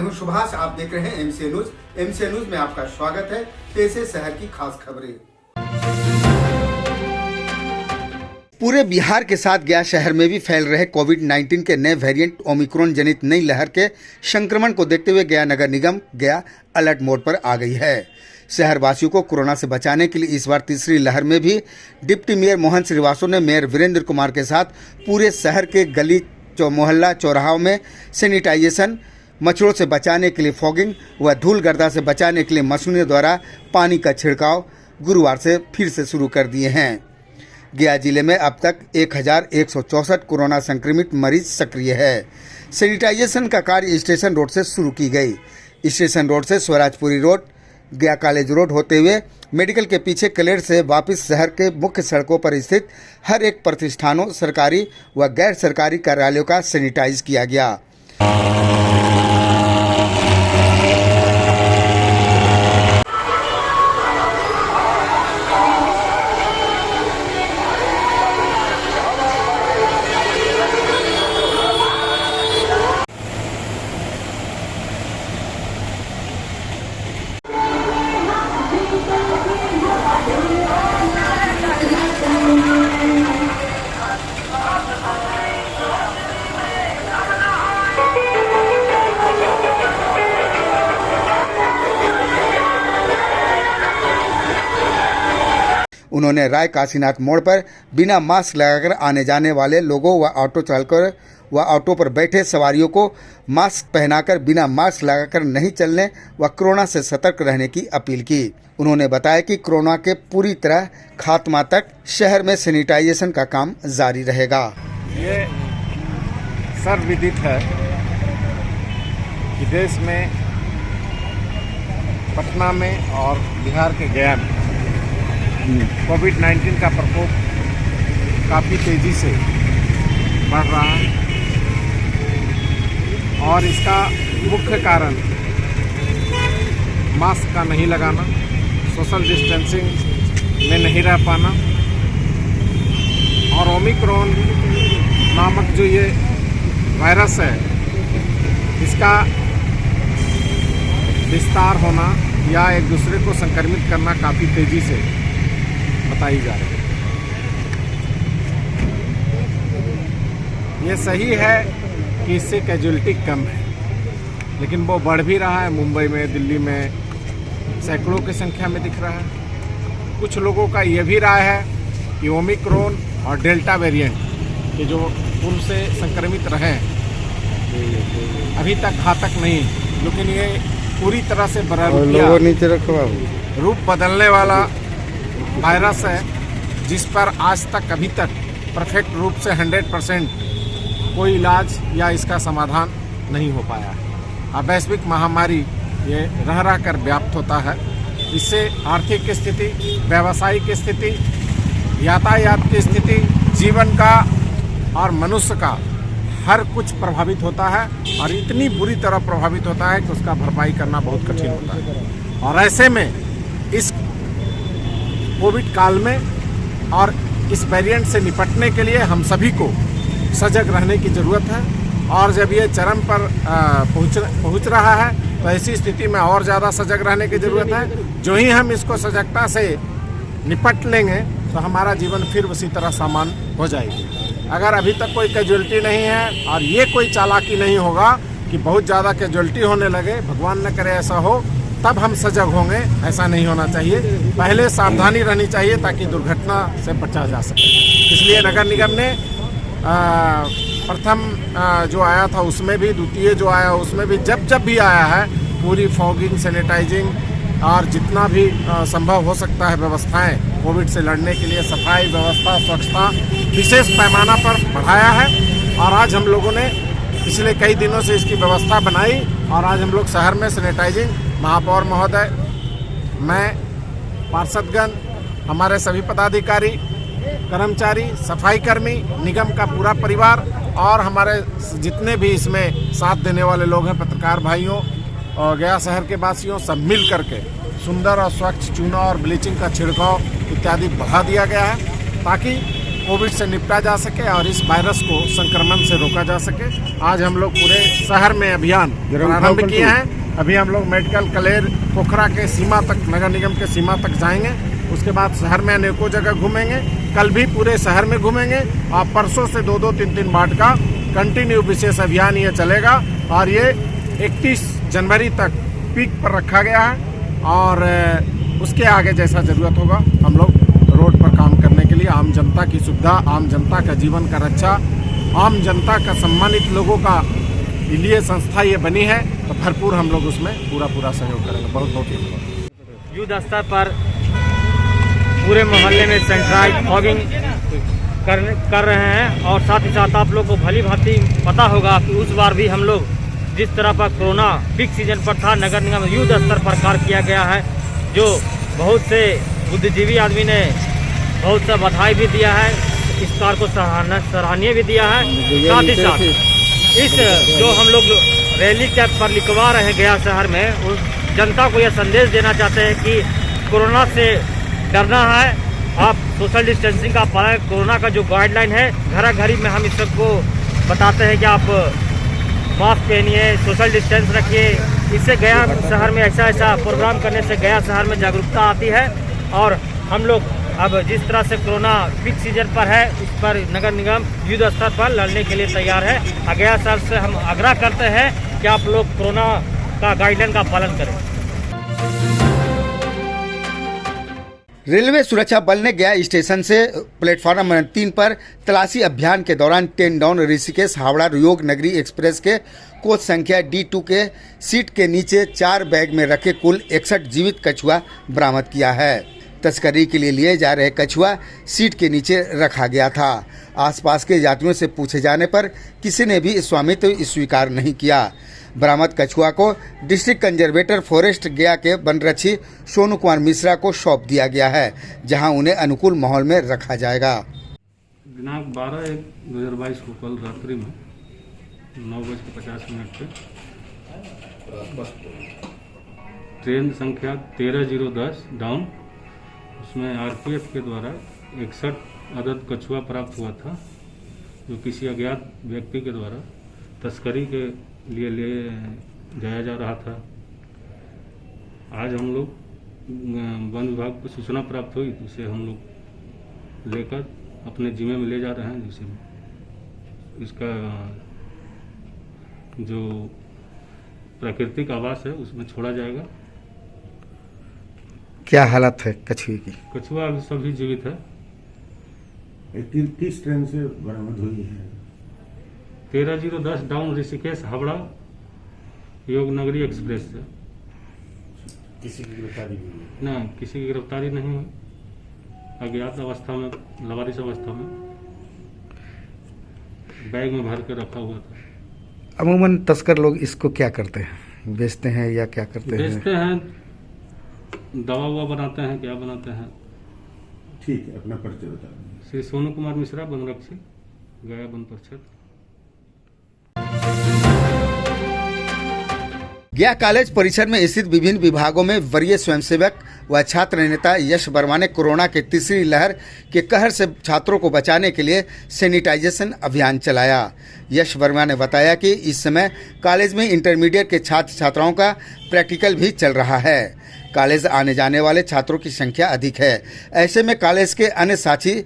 हूं सुभाष, आप देख रहे हैं एमसी न्यूज। एमसी न्यूज में आपका स्वागत है। पेश है शहर की खास खबरें। पूरे बिहार के साथ गया शहर में भी फैल रहे कोविड-19 के नए वेरिएंट ओमिक्रॉन जनित नई लहर के संक्रमण को देखते हुए गया नगर निगम गया अलर्ट मोड पर आ गई है। शहरवासियों को कोरोना से बचाने के लिए इस बार तीसरी लहर में भी डिप्टी मेयर मोहन श्रीवास्तव ने मेयर वीरेंद्र कुमार के साथ पूरे शहर के गली मोहल्ला चौराहों में सैनिटाइजेशन, मच्छरों से बचाने के लिए फॉगिंग व धूल गर्दा से बचाने के लिए मशीनों द्वारा पानी का छिड़काव गुरुवार से फिर से शुरू कर दिए हैं। गया जिले में अब तक 1164 कोरोना संक्रमित मरीज सक्रिय है। सैनिटाइजेशन का कार्य स्टेशन रोड से शुरू की गई। स्टेशन रोड से स्वराजपुरी रोड, गया कॉलेज रोड होते हुए मेडिकल के पीछे कलेर से वापस शहर के मुख्य सड़कों पर स्थित हर एक प्रतिष्ठानों, सरकारी व गैर सरकारी कार्यालयों का सैनिटाइज किया गया। उन्होंने राय काशीनाथ मोड़ पर बिना मास्क लगाकर आने जाने वाले लोगों व ऑटो चालकों व ऑटो पर बैठे सवारियों को मास्क पहनाकर बिना मास्क लगाकर नहीं चलने व कोरोना से सतर्क रहने की अपील की। उन्होंने बताया कि कोरोना के पूरी तरह खात्मा तक शहर में सैनिटाइजेशन का काम जारी रहेगा। ये सर्वविदित है कि देश में पटना में और बिहार के गया में कोविड-19 का प्रकोप काफ़ी तेज़ी से बढ़ रहा है और इसका मुख्य कारण मास्क का नहीं लगाना, सोशल डिस्टेंसिंग में नहीं रह पाना और ओमिक्रॉन नामक जो ये वायरस है इसका विस्तार होना या एक दूसरे को संक्रमित करना काफ़ी तेज़ी से बताई जा रही है। ये सही है कि इससे कैजुअलिटी कम है, लेकिन वो बढ़ भी रहा है। मुंबई में, दिल्ली में सैकड़ों की संख्या में दिख रहा है। कुछ लोगों का ये भी राय है कि ओमिक्रॉन और डेल्टा वेरिएंट के जो पूर्व से संक्रमित रहे अभी तक घातक नहीं, लेकिन ये पूरी तरह से रूप बदलने वाला वायरस है जिस पर आज तक अभी तक परफेक्ट रूप से 100% कोई इलाज या इसका समाधान नहीं हो पाया है। अब वैश्विक महामारी ये रह कर व्याप्त होता है। इससे आर्थिक स्थिति, व्यावसायिक स्थिति, यातायात की स्थिति, जीवन का और मनुष्य का हर कुछ प्रभावित होता है और इतनी बुरी तरह प्रभावित होता है कि उसका भरपाई करना बहुत कठिन होता है। और ऐसे में इस कोविड काल में और इस वेरिएंट से निपटने के लिए हम सभी को सजग रहने की ज़रूरत है। और जब ये चरम पर पहुंच रहा है तो ऐसी स्थिति में और ज़्यादा सजग रहने की ज़रूरत है। जो ही हम इसको सजगता से निपट लेंगे तो हमारा जीवन फिर उसी तरह सामान्य हो जाएगी। अगर अभी तक कोई कैजुअलिटी नहीं है और ये कोई चालाकी नहीं होगा कि बहुत ज़्यादा कैजुअलिटी होने लगे, भगवान न करे ऐसा हो, तब हम सजग होंगे। ऐसा नहीं होना चाहिए। पहले सावधानी रहनी चाहिए ताकि दुर्घटना से बचा जा सके। इसलिए नगर निगम ने प्रथम जो आया था उसमें भी, द्वितीय जो आया उसमें भी, जब भी आया है पूरी फॉगिंग, सैनिटाइजिंग और जितना भी संभव हो सकता है व्यवस्थाएं कोविड से लड़ने के लिए, सफाई व्यवस्था, स्वच्छता विशेष पैमाना पर बढ़ाया है। और आज हम लोगों ने पिछले कई दिनों से इसकी व्यवस्था बनाई और आज हम लोग शहर में सैनिटाइजिंग, महापौर महोदय, मैं, पार्षदगण, हमारे सभी पदाधिकारी, कर्मचारी, सफाई कर्मी, निगम का पूरा परिवार और हमारे जितने भी इसमें साथ देने वाले लोग हैं, पत्रकार भाइयों और गया शहर के वासियों, सब मिल करके सुंदर और स्वच्छ चूना और ब्लीचिंग का छिड़काव इत्यादि बढ़ा दिया गया है ताकि कोविड से निपटा जा सके और इस वायरस को संक्रमण से रोका जा सके। आज हम लोग पूरे शहर में अभियान प्रारंभ किए हैं। अभी हम लोग मेडिकल कलेर पोखरा के सीमा तक, नगर निगम के सीमा तक जाएंगे। उसके बाद शहर में अनेकों जगह घूमेंगे। कल भी पूरे शहर में घूमेंगे और परसों से 2-2, 3-3 वार्ड का कंटिन्यू विशेष अभियान ये चलेगा और ये 31 जनवरी तक पीक पर रखा गया है और उसके आगे जैसा ज़रूरत होगा हम लोग रोड पर काम करने के लिए, आम जनता की सुविधा, आम जनता का जीवन का रक्षा, आम जनता का सम्मानित लोगों का लिए संस्था ये बनी है, तो भरपूर हम लोग उसमें पूरा सहयोग करेंगे। बहुत बहुत धन्यवाद। युद्ध स्तर पर पूरे मोहल्ले में सैनिटाइज फॉगिंग कर रहे हैं और साथ ही साथ आप लोग को भली भांति पता होगा कि उस बार भी हम लोग जिस तरह पर कोरोना पीक सीजन पर था, नगर निगम युद्ध स्तर पर कार्य किया गया है, जो बहुत से बुद्धिजीवी आदमी ने बहुत सा बधाई भी दिया है, इस कार्य को सराहनीय भी दिया है। साथ ही साथ इस जो हम लोग रैली कैंप पर लिखवा रहे हैं गया शहर में, उस जनता को यह संदेश देना चाहते हैं कि कोरोना से डरना है, आप सोशल डिस्टेंसिंग का पालन, कोरोना का जो गाइडलाइन है घर घरी में हम इस सबको बताते हैं कि आप मास्क पहनिए, सोशल डिस्टेंस रखिए। इससे गया शहर में ऐसा प्रोग्राम करने से गया शहर में जागरूकता आती है और हम लोग अब जिस तरह से कोरोना पीक सीजन पर है उस पर नगर निगम युद्ध स्तर पर लड़ने के लिए तैयार है। गया शहर से हम आग्रह करते हैं कि आप लोग कोरोना का गाइडलाइन का पालन करें। रेलवे सुरक्षा बल ने गया स्टेशन से प्लेटफॉर्म नंबर 3 पर तलाशी अभियान के दौरान 10 डाउन ऋषिकेश हावड़ा योग नगरी एक्सप्रेस के कोच संख्या D2 के सीट के नीचे 4 बैग में रखे कुल 61 जीवित कछुआ बरामद किया है। तस्करी के लिए लिए जा रहे कछुआ सीट के नीचे रखा गया था। आसपास के यात्रियों से पूछे जाने पर किसी ने भी स्वामित्व स्वीकार नहीं किया। बरामद कछुआ को डिस्ट्रिक्ट कंजर्वेटर फॉरेस्ट गया के वनरक्षी सोनू कुमार मिश्रा को सौंप दिया गया है, जहां उन्हें अनुकूल माहौल में रखा जाएगा। दिनांक 12/1/2022 को कल रात्रि में 9:50 पे ट्रेन संख्या 13010 डाउन, उसमें आरपीएफ के द्वारा 61 अदद कछुआ प्राप्त हुआ था, जो किसी अज्ञात व्यक्ति के द्वारा तस्करी के लिए ले जाया जा रहा था। आज हम लोग वन विभाग को सूचना प्राप्त हुई, तो उसे हम लोग लेकर अपने जिम्मे में ले जा रहे हैं, जिसे इसका जो प्राकृतिक आवास है उसमें छोड़ा जाएगा। क्या हालत है कछुए की? कछुआ अभी सभी जीवित है। किस ट्रेन से बरामद हुई है? 13010 डाउन ऋषिकेश हावड़ा योग नगरी एक्सप्रेस से। किसी की गिरफ्तारी हुई है? ना, किसी की गिरफ्तारी नहीं हुई। अज्ञात अवस्था में, लवारिस अवस्था में बैग में भर के रखा हुआ था। अमूमन तस्कर लोग इसको क्या करते हैं, बेचते हैं या क्या करते हैं? बेचते हैं, दवा ववा बनाते हैं, क्या बनाते हैं। ठीक है, अपना परिचय बता दें। श्री सोनू कुमार मिश्रा, वनरक्षी, गया वन परिषद। गया कॉलेज परिसर में स्थित विभिन्न विभागों में वरीय स्वयंसेवक व छात्र नेता यश वर्मा ने कोरोना की तीसरी लहर के कहर से छात्रों को बचाने के लिए सैनिटाइजेशन अभियान चलाया। यश वर्मा ने बताया कि इस समय कॉलेज में इंटरमीडिएट के छात्र छात्राओं का प्रैक्टिकल भी चल रहा है। कॉलेज आने जाने वाले छात्रों की संख्या अधिक है। ऐसे में कॉलेज के अन्य साथी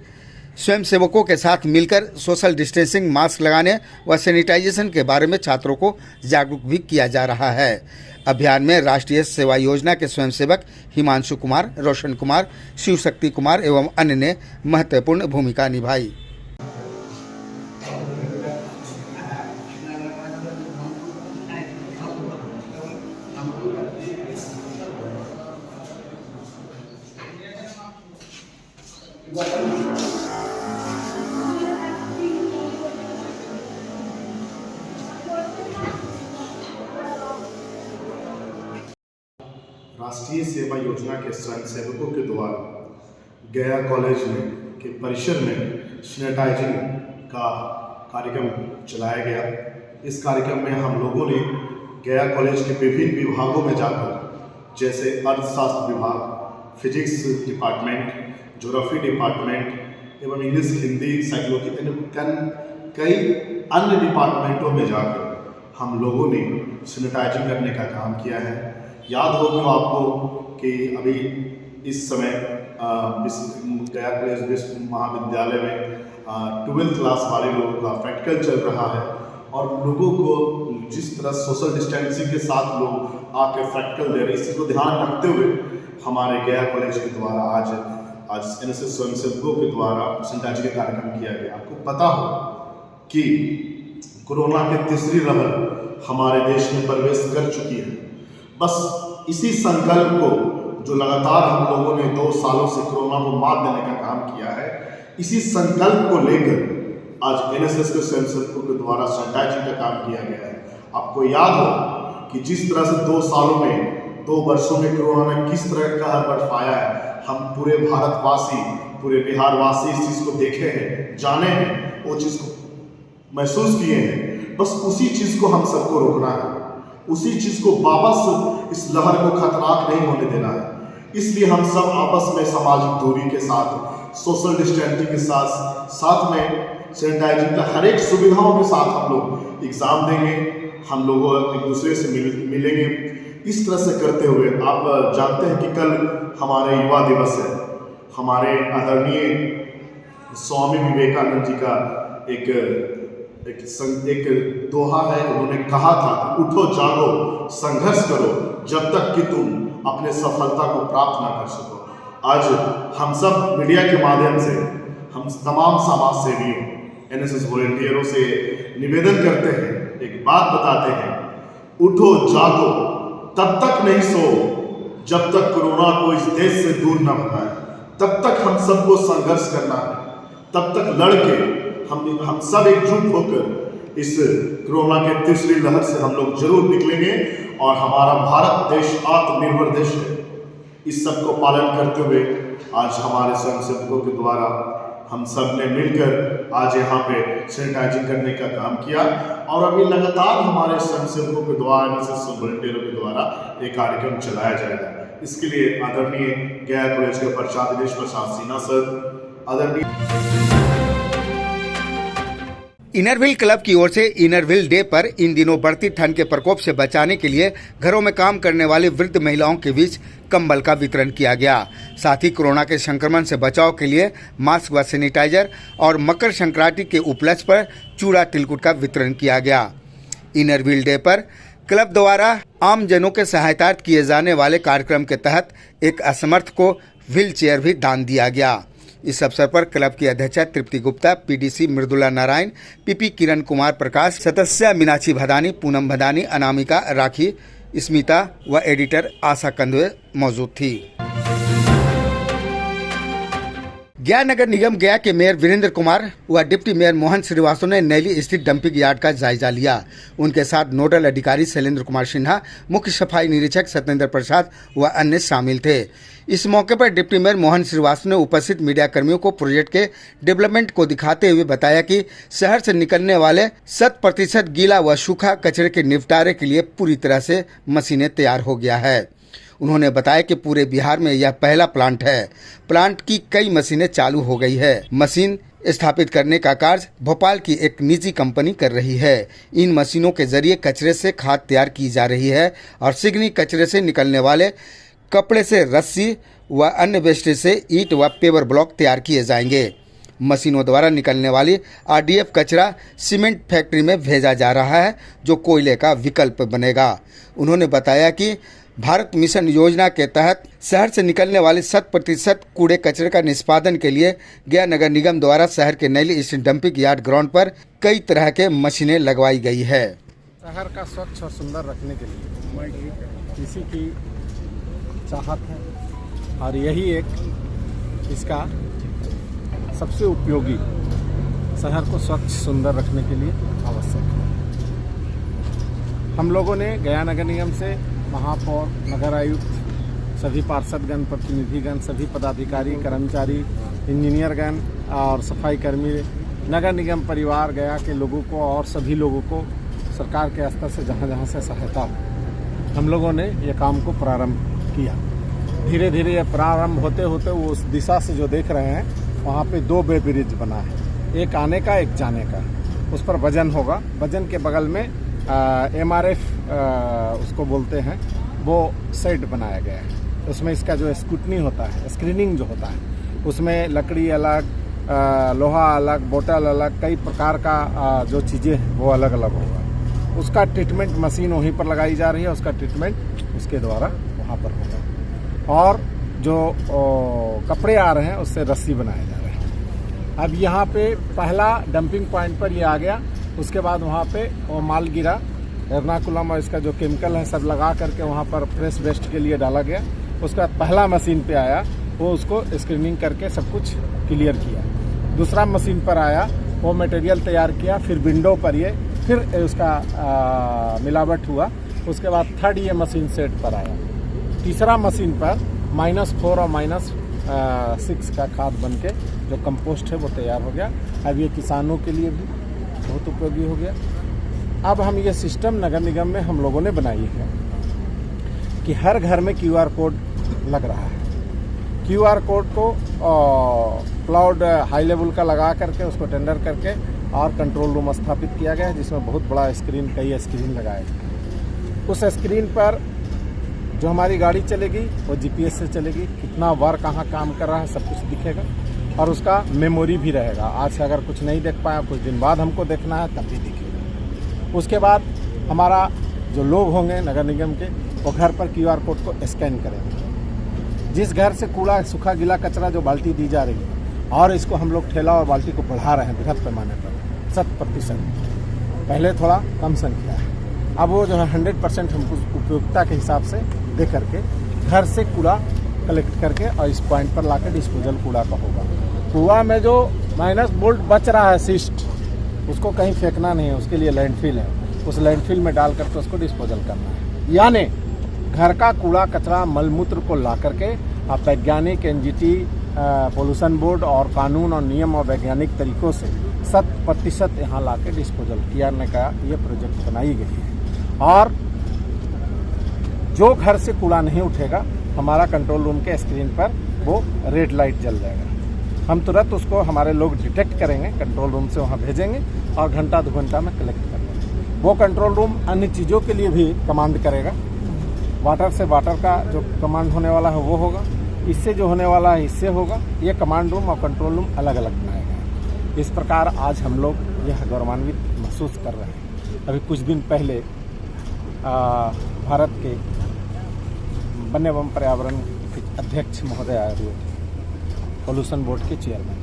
स्वयंसेवकों के साथ मिलकर सोशल डिस्टेंसिंग, मास्क लगाने व सैनिटाइजेशन के बारे में छात्रों को जागरूक भी किया जा रहा है। अभियान में राष्ट्रीय सेवा योजना के स्वयंसेवक हिमांशु कुमार, रोशन कुमार, शिव शक्ति कुमार एवं अन्य ने महत्वपूर्ण भूमिका निभाई। राष्ट्रीय सेवा योजना के स्वयंसेवकों के द्वारा गया कॉलेज में के परिसर में सैनिटाइजिंग का कार्यक्रम चलाया गया। इस कार्यक्रम में हम लोगों ने गया कॉलेज के विभिन्न विभागों में जाकर, जैसे अर्थशास्त्र विभाग, फिजिक्स डिपार्टमेंट, ज्योग्राफी डिपार्टमेंट, एवं इंग्लिश, हिंदी, साइकोलॉजी कई अन्य डिपार्टमेंटों में जाकर हम लोगों ने सैनिटाइजिंग करने का काम किया है। याद होगा आपको कि अभी इस समय गया कॉलेज विश्व महाविद्यालय में 12th क्लास वाले लोगों का प्रैक्टिकल चल रहा है और लोगों को जिस तरह सोशल डिस्टेंसिंग के साथ लोग आके प्रैक्टिकल दे रहे हैं, इसी को ध्यान रखते हुए हमारे गया कॉलेज के द्वारा आज NSS स्वयंसेवकों के द्वारा सैनिटाइजिंग का कार्यक्रम किया गया। आपको पता हो कि कोरोना की तीसरी लहर हमारे देश में प्रवेश कर चुकी है। बस इसी संकल्प को जो लगातार हम लोगों ने 2 सालों से कोरोना को मात देने का काम किया है, इसी संकल्प को लेकर आज NSS के स्वयंसेवकों के द्वारा सैनिटाइजिंग का काम किया गया है। आपको याद हो कि जिस तरह से 2 सालों में 2 वर्षों में कोरोना ने किस तरह का कहर बरपाया है, हम पूरे भारतवासी, पूरे बिहारवासी इस चीज़ को देखे हैं, जाने हैं, वो चीज़ को महसूस किए हैं। बस उसी चीज़ को हम सबको रोकना है, उसी चीज़ को वापस इस लहर को खतरनाक नहीं होने देना है। इसलिए हम सब आपस में सामाजिक दूरी के साथ, सोशल डिस्टेंसिंग के साथ में सैनिटाइजिंग का हर एक सुविधाओं के साथ हम लोग एग्ज़ाम देंगे, हम लोग एक दूसरे से मिलेंगे। इस तरह से करते हुए आप जानते हैं कि कल हमारे युवा दिवस है। हमारे आदरणीय स्वामी विवेकानंद जी का एक दोहा है, उन्होंने कहा था कि उठो जागो संघर्ष करो जब तक कि तुम अपने सफलता को प्राप्त ना कर सको। आज हम सब मीडिया के माध्यम से हम तमाम समाज सेवियों, NSS वॉलंटियरों से निवेदन करते हैं, एक बात बताते हैं, उठो जागो, तब तक नहीं सो जब तक कोरोना को इस देश से दूर न भगाए। तब तक हम सबको संघर्ष करना है, तब तक लड़के हम सब एकजुट होकर इस कोरोना के तीसरी लहर से हम लोग जरूर निकलेंगे और हमारा भारत देश आत्मनिर्भर देश है। इस सब को पालन करते हुए आज हमारे स्वयंसेवकों के द्वारा हम सब ने मिलकर आज यहाँ पे सैनिटाइजिंग करने का काम किया और अभी लगातार हमारे स्वयंसेवकों के द्वारा, NSS वॉलंटियरों के द्वारा ये कार्यक्रम चलाया जाएगा। इसके लिए आदरणीय गया कॉलेज के प्रचार दिनेश प्रसाद सिन्हा सर, आदरणीय इनरव्हील क्लब की ओर से इनरव्हील डे पर इन दिनों बढ़ती ठंड के प्रकोप से बचाने के लिए घरों में काम करने वाली वृद्ध महिलाओं के बीच कंबल का वितरण किया गया। साथ ही कोरोना के संक्रमण से बचाव के लिए मास्क व सैनिटाइजर और मकर संक्रांति के उपलक्ष्य पर चूड़ा तिलकुट का वितरण किया गया। इनरव्हील डे पर क्लब द्वारा आमजनों के सहायतार्थ किए जाने वाले कार्यक्रम के तहत एक असमर्थ को व्हील चेयर भी दान दिया गया। इस अवसर पर क्लब की अध्यक्षा तृप्ति गुप्ता, PDC मृदुला नारायण, PP किरण कुमार प्रकाश, सदस्य मीनाक्षी भदानी, पूनम भदानी, अनामिका राखी, स्मिता व एडिटर आशा कंदवे मौजूद थी। गया नगर निगम गया के मेयर वीरेंद्र कुमार व डिप्टी मेयर मोहन श्रीवास्तव ने नैली स्थित डंपिंग यार्ड का जायजा लिया। उनके साथ नोडल अधिकारी शैलेंद्र कुमार सिन्हा, मुख्य सफाई निरीक्षक सत्येंद्र प्रसाद व अन्य शामिल थे। इस मौके पर डिप्टी मेयर मोहन श्रीवास्तव ने उपस्थित मीडिया कर्मियों को प्रोजेक्ट के डेवलपमेंट को दिखाते हुए बताया कि शहर से निकलने वाले 100% गीला व सूखा कचरे के निपटारे के लिए पूरी तरह से मशीनें तैयार हो गया है। उन्होंने बताया कि पूरे बिहार में यह पहला प्लांट है। प्लांट की कई मशीनें चालू हो गई है। मशीन स्थापित करने का कार्य भोपाल की एक निजी कंपनी कर रही है। इन मशीनों के जरिए कचरे से खाद तैयार की जा रही है और सिगनी कचरे से निकलने वाले कपड़े से रस्सी व अन्य वेस्टेज से ईंट व पेवर ब्लॉक तैयार किए जाएंगे। मशीनों द्वारा निकलने वाली RDF कचरा सीमेंट फैक्ट्री में भेजा जा रहा है, जो कोयले का विकल्प बनेगा। उन्होंने बताया कि भारत मिशन योजना के तहत शहर से निकलने वाले 100% कूड़े कचरे का निष्पादन के लिए गया नगर निगम द्वारा शहर के नैली स्थित डंपिंग यार्ड ग्राउंड पर कई तरह के मशीनें लगवाई गई है। शहर का स्वच्छ और सुंदर रखने के लिए किसी की चाहत है और यही एक इसका सबसे उपयोगी शहर को स्वच्छ सुंदर रखने के लिए आवश्यक है। हम लोगों ने गया नगर निगम से महापौर, नगर आयुक्त, सभी पार्षदगण, प्रतिनिधिगण, सभी पदाधिकारी, कर्मचारी, इंजीनियरगण और सफाई कर्मी, नगर निगम परिवार गया के लोगों को और सभी लोगों को सरकार के स्तर से जहाँ जहाँ से सहायता हो, हम लोगों ने ये काम को प्रारंभ किया। धीरे धीरे ये प्रारंभ होते होते वो उस दिशा से जो देख रहे हैं वहाँ पे 2 ब्रिज बना है, एक आने का एक जाने का। उस पर वजन होगा, वजन के बगल में MRF उसको बोलते हैं, वो सेट बनाया गया है। उसमें इसका जो स्क्रूटनी होता है, स्क्रीनिंग जो होता है, उसमें लकड़ी अलग, लोहा अलग, बोतल अलग, कई प्रकार का जो चीज़ें हैं वो अलग अलग होगा। उसका ट्रीटमेंट मशीन वहीं पर लगाई जा रही है, उसका ट्रीटमेंट उसके द्वारा वहाँ पर होगा। और जो कपड़े आ रहे हैं उससे रस्सी बनाए जा रहे हैं। अब यहाँ पे पहला डंपिंग पॉइंट पर ये आ गया, उसके बाद वहाँ पे वो माल गिरा, एर्नाकुलम और इसका जो केमिकल है सब लगा करके वहाँ पर फ्रेश वेस्ट के लिए डाला गया। उसके बाद पहला मशीन पे आया, वो उसको स्क्रीनिंग करके सब कुछ क्लियर किया। दूसरा मशीन पर आया, वो मटेरियल तैयार किया, फिर विंडो पर ये फिर उसका मिलावट हुआ। उसके बाद थर्ड ये मशीन सेट पर आया। तीसरा मशीन पर -4 और -6 का खाद बन के जो कंपोस्ट है वो तैयार हो गया। अब ये किसानों के लिए भी बहुत उपयोगी हो गया। अब हम ये सिस्टम नगर निगम में हम लोगों ने बनाई है कि हर घर में QR कोड लग रहा है। QR कोड को क्लाउड हाई लेवल का लगा करके उसको टेंडर करके और कंट्रोल रूम स्थापित किया गया है, जिसमें बहुत बड़ा स्क्रीन, कई स्क्रीन लगाए गए। उस स्क्रीन पर जो हमारी गाड़ी चलेगी वो GPS से चलेगी, कितना वार कहाँ काम कर रहा है सब कुछ दिखेगा। और उसका मेमोरी भी रहेगा, आज से अगर कुछ नहीं देख पाया, कुछ दिन बाद हमको देखना है तब भी दिखेगा। उसके बाद हमारा जो लोग होंगे नगर निगम के, वो घर पर QR कोड को स्कैन करेंगे। जिस घर से कूड़ा, सूखा, गीला कचरा जो बाल्टी दी जा रही है, और इसको हम लोग ठेला और बाल्टी को बढ़ा रहे हैं बृहद पैमाने पर 100%। पहले थोड़ा कम संख्या है, अब वो जो है 100% हमको उपयोगिता के हिसाब से दे करके घर से कूड़ा कलेक्ट करके और इस पॉइंट पर लाकर डिस्पोजल कूड़ा का होगा। कुआं में जो माइनस बोल्ट बच रहा है सिस्ट, उसको कहीं फेंकना नहीं है, उसके लिए लैंडफिल है, उस लैंडफिल में डाल करके उसको डिस्पोजल करना है। यानी घर का कूड़ा कचरा मलमूत्र को ला करके आप वैज्ञानिक NGT, पोल्यूशन बोर्ड और कानून और नियम और वैज्ञानिक तरीकों से 100% यहाँ ला के डिस्पोजल किया का ये प्रोजेक्ट बनाई गई है। और जो घर से कूड़ा नहीं उठेगा, हमारा कंट्रोल रूम के स्क्रीन पर वो रेड लाइट जल जाएगा। हम तुरंत उसको हमारे लोग डिटेक्ट करेंगे, कंट्रोल रूम से वहाँ भेजेंगे और घंटा 2 घंटा में कलेक्ट कर लेंगे। वो कंट्रोल रूम अन्य चीज़ों के लिए भी कमांड करेगा। वाटर से वाटर का जो कमांड होने वाला है वो होगा, इससे जो होने वाला है इससे होगा। ये कमांड रूम और कंट्रोल रूम अलग अलग बनाए गए। इस प्रकार आज हम लोग यह गौरवान्वित महसूस कर रहे हैं। अभी कुछ दिन पहले भारत के वन एवं पर्यावरण के अध्यक्ष महोदय आए हुए थे, पोल्यूशन बोर्ड के चेयरमैन,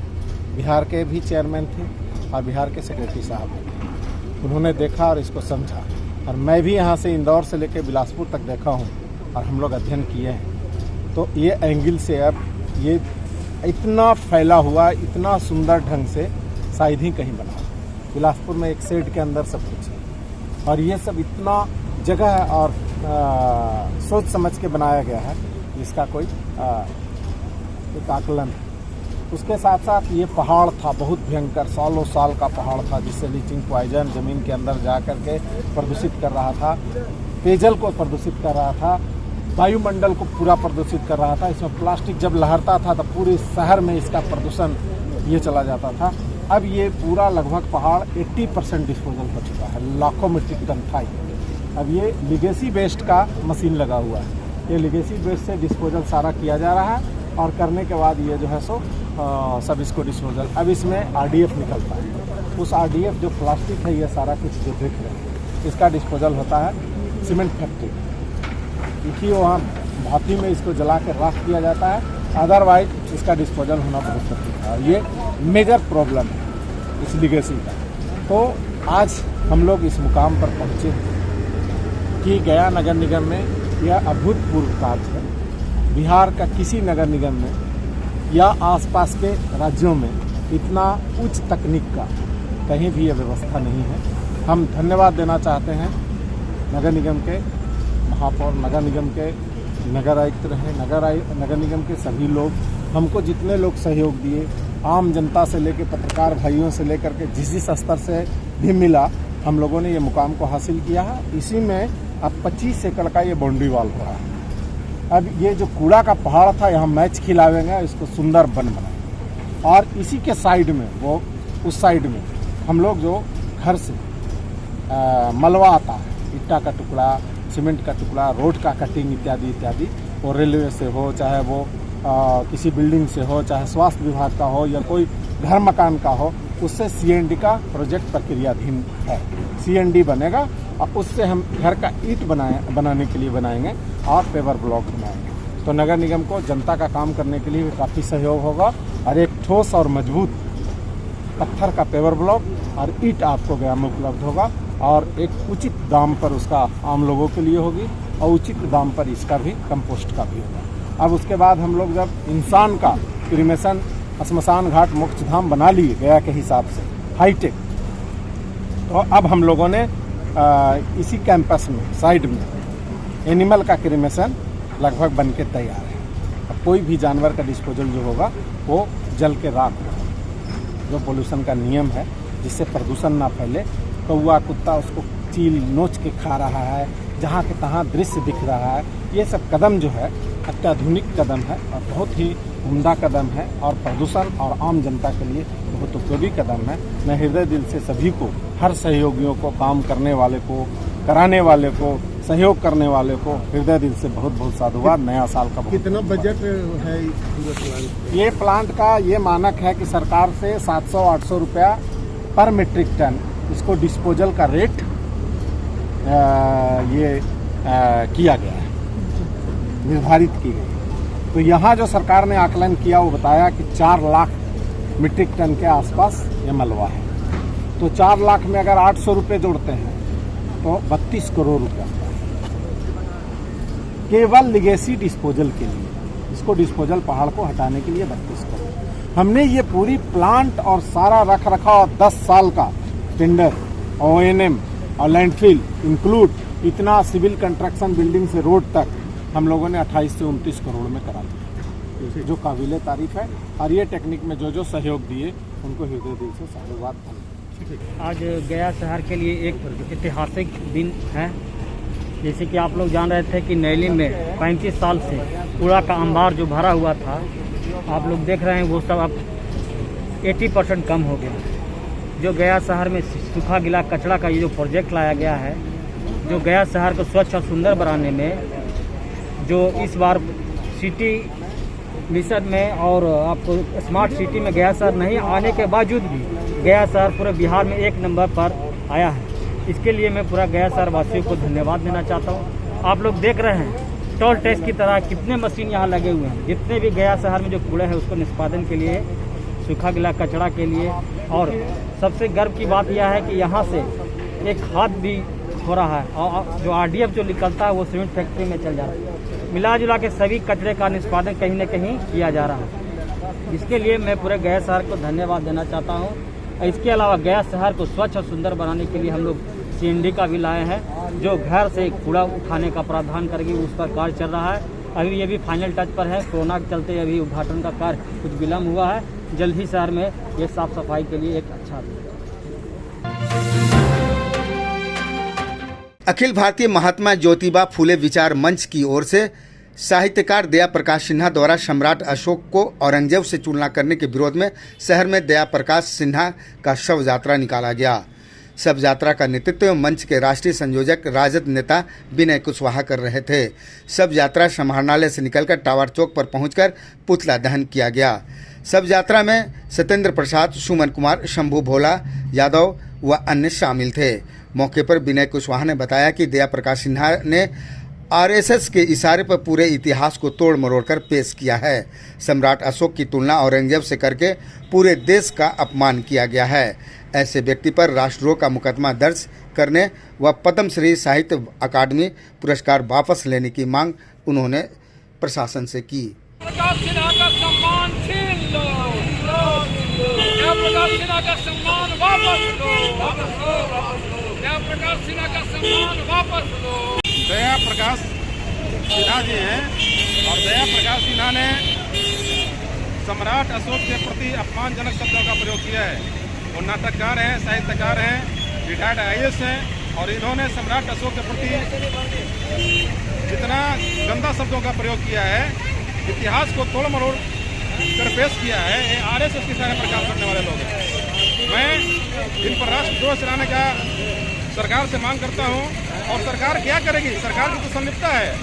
बिहार के भी चेयरमैन थे और बिहार के सेक्रेटरी साहब थे। उन्होंने देखा और इसको समझा, और मैं भी यहाँ से इंदौर से लेकर बिलासपुर तक देखा हूँ और हम लोग अध्ययन किए हैं। तो ये एंगल से अब ये इतना फैला हुआ, इतना सुंदर ढंग से शायद ही कहीं बना। बिलासपुर में एक शेड के अंदर सब कुछ है और ये सब इतना जगह है और सोच समझ के बनाया गया है जिसका कोई एक आकलन है। उसके साथ साथ ये पहाड़ था बहुत भयंकर, सालों साल का पहाड़ था, जिससे लीचिंग पॉइजन ज़मीन के अंदर जा कर के प्रदूषित कर रहा था, पेयजल को प्रदूषित कर रहा था, वायुमंडल को पूरा प्रदूषित कर रहा था। इसमें प्लास्टिक जब लहरता था तो पूरे शहर में इसका प्रदूषण ये चला जाता था। अब ये पूरा लगभग पहाड़ 80% डिस्पोजल हो चुका है, लाखों मीट्रिक टन था। अब ये लिगेसी वेस्ट का मशीन लगा हुआ है, ये लिगेसी वेस्ट से डिस्पोजल सारा किया जा रहा है और करने के बाद ये जो है सो सब इसको डिस्पोजल। अब इसमें RDF निकलता है, उस RDF जो प्लास्टिक है ये सारा कुछ जो देख रहे हैं इसका डिस्पोजल होता है सीमेंट फैक्ट्री, क्योंकि वहाँ भाती में इसको जला कर राख किया जाता है, अदरवाइज इसका डिस्पोजल होना बहुत कठिन है। ये मेजर प्रॉब्लम है इस लिगेसी का। तो आज हम लोग इस मुकाम पर पहुँचे कि गया नगर निगम में यह अभूतपूर्व कार्य है। बिहार का किसी नगर निगम में या आसपास के राज्यों में इतना उच्च तकनीक का कहीं भी यह व्यवस्था नहीं है। हम धन्यवाद देना चाहते हैं नगर निगम के महापौर, नगर निगम के नगर आयुक्त रहे, नगर निगम के सभी लोग, हमको जितने लोग सहयोग दिए, आम जनता से लेकर पत्रकार भाइयों से लेकर के जिस स्तर से भी मिला, हम लोगों ने ये मुकाम को हासिल किया है। इसी में अब 25 एकड़ का ये बाउंड्री वॉल हो रहा है। अब ये जो कूड़ा का पहाड़ था यहाँ मैच खिलावेंगे, इसको सुंदर वन बनाएंगे। और इसी के साइड में वो उस साइड में हम लोग जो घर से मलबा आता है, ईटा का टुकड़ा, सीमेंट का टुकड़ा, रोड का कटिंग इत्यादि इत्यादि, वो रेलवे से हो, चाहे वो किसी बिल्डिंग से हो, चाहे स्वास्थ्य विभाग का हो या कोई घर मकान का हो, उससे CND का प्रोजेक्ट प्रक्रियाधीन है। CND बनेगा और उससे हम घर का ईंट बनाने के लिए बनाएंगे और पेवर ब्लॉक बनाएंगे। तो नगर निगम को जनता का काम करने के लिए काफ़ी सहयोग होगा और एक ठोस और मजबूत पत्थर का पेवर ब्लॉक और ईंट आपको गया में उपलब्ध होगा और एक उचित दाम पर उसका आम लोगों के लिए होगी और उचित दाम पर इसका भी कंपोस्ट का भी होगा। अब उसके बाद हम लोग जब इंसान का क्रिमेशन श्मशान घाट मोक्ष धाम बना लिए गया के हिसाब से हाईटेक, तो अब हम लोगों ने इसी कैंपस में साइड में एनिमल का क्रिमेशन लगभग बन के तैयार है। अब कोई भी जानवर का डिस्पोजल जो होगा वो जल के राख होगा, जो पोल्यूशन का नियम है, जिससे प्रदूषण ना फैले। कौआ कुत्ता उसको चील नोच के खा रहा है, जहाँ के तहाँ दृश्य दिख रहा है। ये सब कदम जो है अत्याधुनिक कदम है और बहुत ही उम्दा कदम है और प्रदूषण और आम जनता के लिए बहुत उपयोगी कदम है। मैं हृदय दिल से सभी को, हर सहयोगियों को, काम करने वाले को, कराने वाले को, सहयोग करने वाले को हृदय दिल से बहुत बहुत साधुवाद। नया साल का कितना बजट है पूरे प्लांट? ये प्लांट का ये मानक है कि सरकार से 700-800 रुपया पर मीट्रिक टन इसको डिस्पोजल का रेट किया गया है, निर्धारित की गई। तो यहाँ जो सरकार ने आकलन किया वो बताया कि 4 लाख मीट्रिक टन के आसपास ये मलबा है। तो 4 लाख में अगर 800 रुपये जोड़ते हैं तो 32 करोड़ रुपया केवल लिगेसी डिस्पोजल के लिए। इसको डिस्पोजल पहाड़ को हटाने के लिए 32 करोड़। हमने ये पूरी प्लांट और सारा रख रखाव 10 साल का टेंडर, ONM और लैंडफिल इंक्लूड, इतना सिविल कंस्ट्रक्शन बिल्डिंग से रोड तक हम लोगों ने 28 से 29 करोड़ में करा दिया, जो काबिले तारीफ है। और ये टेक्निक में जो सहयोग दिए उनको हृदय दिल से साधुवाद। आज गया शहर के लिए एक ऐतिहासिक दिन है। जैसे कि आप लोग जान रहे थे कि नैली में 35 साल से कूड़ा का अंबार जो भरा हुआ था, आप लोग देख रहे हैं वो सब अब 80% कम हो गया। जो गया शहर में सूखा गीला कचरा का ये जो प्रोजेक्ट लाया गया है, जो गया शहर को स्वच्छ और सुंदर बनाने में, जो इस बार सिटी मिशन में और आपको स्मार्ट सिटी में गया शहर नहीं आने के बावजूद भी गया शहर पूरे बिहार में 1 नंबर पर आया है। इसके लिए मैं पूरा गया शहर वासियों को धन्यवाद देना चाहता हूँ। आप लोग देख रहे हैं टोल टैक्स की तरह कितने मशीन यहाँ लगे हुए हैं। जितने भी गया शहर में जो कूड़ा है उसको निष्पादन के लिए, सूखा गीला कचरा के लिए। और सबसे गर्व की बात यह है कि यहाँ से एक खाद भी हो रहा है और जो RDF जो निकलता है वो सीमेंट फैक्ट्री में चल जा रहा है। मिला जुला के सभी कचरे का निष्पादन कहीं न कहीं किया जा रहा है। इसके लिए मैं पूरे गया शहर को धन्यवाद देना चाहता हूँ। इसके अलावा गया शहर को स्वच्छ और सुंदर बनाने के लिए हम लोग CND का भी लाए हैं, जो घर से कूड़ा उठाने का प्रावधान करेगी। उस पर कार्य चल रहा है, अभी ये भी फाइनल टच पर है। कोरोना के चलते अभी उद्घाटन का कार्य कुछ विलम्ब हुआ है। जल्द ही शहर में ये साफ सफाई के लिए एक अच्छा। अखिल भारतीय महात्मा ज्योतिबा फूले विचार मंच की ओर से साहित्यकार दया प्रकाश सिन्हा द्वारा सम्राट अशोक को औरंगजेब से तुलना करने के विरोध में शहर में दया प्रकाश सिन्हा का शव यात्रा निकाला गया। शव यात्रा का नेतृत्व मंच के राष्ट्रीय संयोजक राजद नेता विनय कुशवाहा कर रहे थे। शव यात्रा समाहरणालय से निकलकर टावर चौक पर पहुंचकर पुतला दहन किया गया। शव यात्रा में सत्येंद्र प्रसाद, सुमन कुमार, शंभू भोला यादव व अन्य शामिल थे। मौके पर विनय कुशवाहा ने बताया कि दया प्रकाश सिन्हा ने RSS के इशारे पर पूरे इतिहास को तोड़ मरोड़ कर पेश किया है। सम्राट अशोक की तुलना औरंगजेब से करके पूरे देश का अपमान किया गया है। ऐसे व्यक्ति पर राष्ट्रद्रोह का मुकदमा दर्ज करने व पद्मश्री साहित्य अकादमी पुरस्कार वापस लेने की मांग उन्होंने प्रशासन से की। प्रकाश सिन्हा का सम्मान छीन लो, प्रकाश सिन्हा का सम्मान वापस लो, प्रकाश सिन्हा का सम्मान वापस लो। दया प्रकाश सिन्हा जी हैं और दया प्रकाश सिन्हा ने सम्राट अशोक के प्रति अपमानजनक शब्दों का प्रयोग किया है। वो नाटककार हैं, साहित्यकार हैं, रिटायर्ड IAS हैं और इन्होंने सम्राट अशोक के प्रति जितना गंदा शब्दों का प्रयोग किया है, इतिहास को तोड़ मरोड़ कर पेश किया है, ये आरएसएस के सारे प्रचार करने वाले लोग हैं। मैं इन पर राष्ट्रद्रोह चलाने का सरकार से मांग करता हूं। और सरकार क्या करेगी? सरकार की तो संलिप्तता है।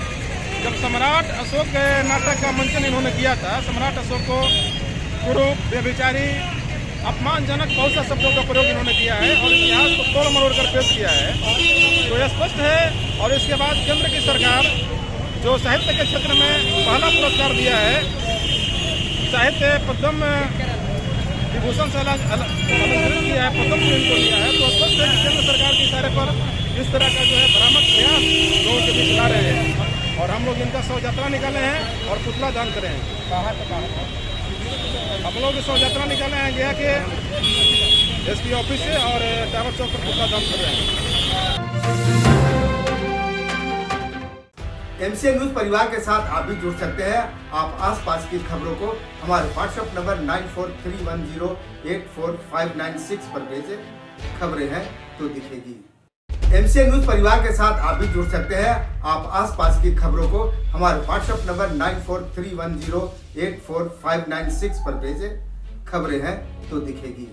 जब सम्राट अशोक के नाटक का मंचन इन्होंने किया था, सम्राट अशोक को कुरूप, व्यभिचारी, अपमानजनक बहुत सा शब्दों का प्रयोग इन्होंने किया है और इतिहास को तोड़ मरोड़ कर पेश किया है। तो यह स्पष्ट है। और इसके बाद केंद्र की सरकार जो साहित्य के क्षेत्र में पहला पुरस्कार दिया है, साहित्य पद्म विभूषण से अलंकृत किया है, पद्म श्री इनको दिया है। तो स्पष्ट है कि केंद्र सरकार के इशारे पर इस तरह का जो है भ्रामक प्रयास लोगों के बीच ला रहे हैं। और हम लोग इनका शव यात्रा निकाले हैं और पुतला दान करे हैं। हम लोग शव यात्रा निकाले हैं गया के एसपी ऑफिस से और टावर चौक पर पुतला दान कर रहे हैं। एमसीएन न्यूज परिवार के साथ आप भी जुड़ सकते हैं। आप आसपास की खबरों को हमारे व्हाट्सएप नंबर 9431084596 पर भेजें। खबरें हैं तो दिखेगी। एमसीएन न्यूज परिवार के साथ आप भी जुड़ सकते हैं। आप आसपास की खबरों को हमारे व्हाट्सएप नंबर 9431084596 पर भेजें। खबरें हैं तो दिखेगी।